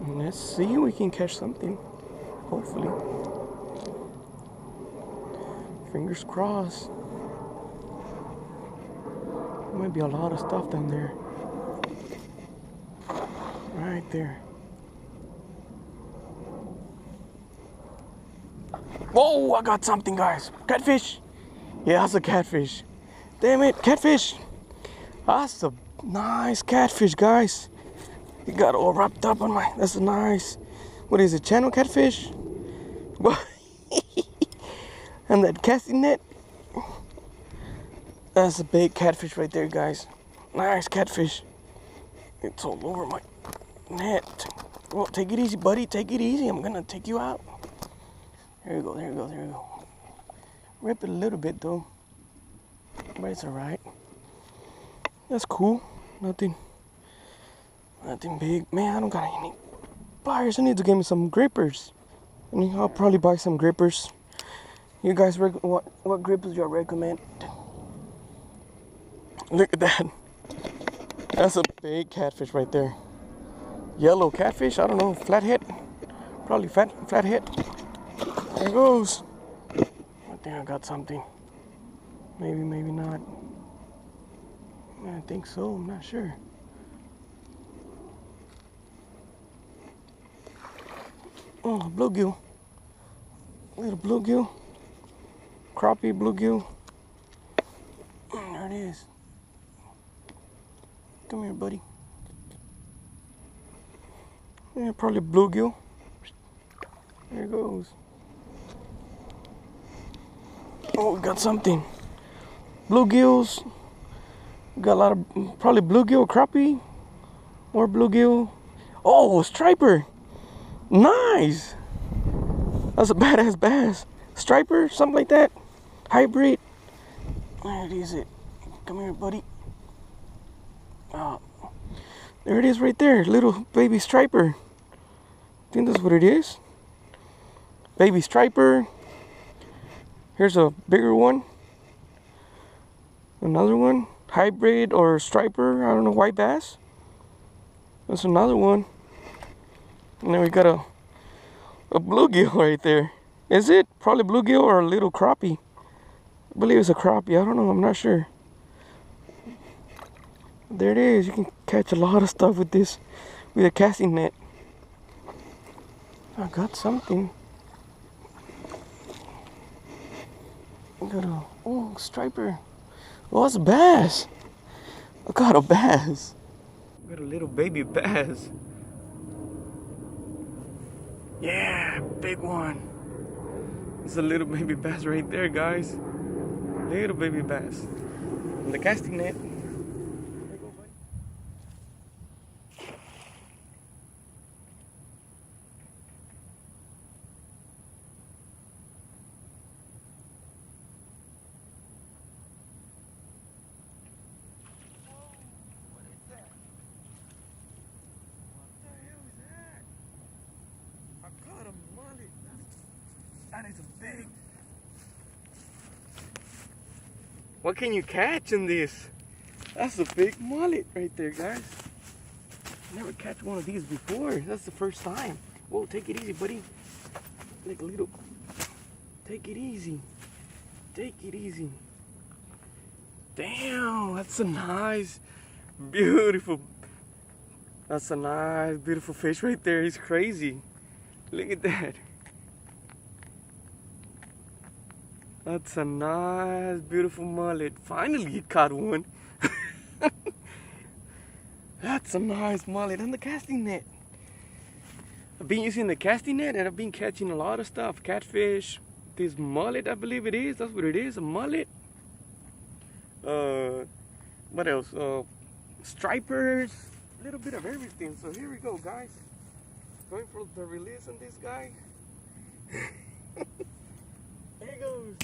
Let's see if we can catch something. Hopefully. Fingers crossed. There might be a lot of stuff down there. Right there. Whoa, I got something, guys. Catfish. Yeah, that's a catfish. Damn it, catfish. That's a nice catfish, guys. It got all wrapped up on my, that's a nice, what is it, channel catfish? And that casting net. That's a big catfish right there, guys. Nice catfish. It's all over my net. Well, take it easy, buddy. Take it easy. I'm gonna take you out. There you go, there you go, there you go. Rip it a little bit though. But it's alright. That's cool. Nothing big. Man, I don't got any buyers. I need to get me some grippers. I mean, I'll probably buy some grippers. You guys, what grippers do you recommend? Look at that. That's a big catfish right there. Yellow catfish, I don't know, flathead. Probably flathead. There it goes. I think I got something. Maybe, maybe not. I think so, I'm not sure. Oh, bluegill. Little bluegill. Crappie bluegill. There it is. Come here, buddy. Yeah, probably bluegill. There it goes. Oh, we got something. Bluegills. Got a lot of, probably bluegill, crappie. More bluegill. Oh, striper. Nice. That's a badass bass. Striper, something like that. Hybrid. There it is. Come here, buddy. There it is right there. Little baby striper. I think that's what it is. Baby striper. Here's a bigger one. Another one. Hybrid or striper. I don't know. White bass. That's another one. And then we got a bluegill right there. Is it? Probably bluegill or a little crappie. I believe it's a crappie. I don't know. I'm not sure. There it is. You can catch a lot of stuff with this, with a casting net. I got something. I got a striper. Oh, it's a bass. I got a bass. I got a little baby bass. Yeah, big one. It's a little baby bass right there, guys. Little baby bass. And the casting net. There you go, buddy. What is that? What the hell is that? I caught a mullet. That is a big. What can you catch in this? That's a big mullet right there, guys. Never catch one of these before. That's the first time. Whoa, take it easy, buddy. Like a little. Take it easy. Take it easy. Damn, that's a nice, beautiful. That's a nice, beautiful fish right there. He's crazy. Look at that. That's a nice, beautiful mullet. Finally, you caught one. That's a nice mullet on the casting net. I've been using the casting net and I've been catching a lot of stuff. Catfish, this mullet, I believe it is. That's what it is, a mullet. What else? Stripers, a little bit of everything. So here we go, guys. Going for the release on this guy. There he goes.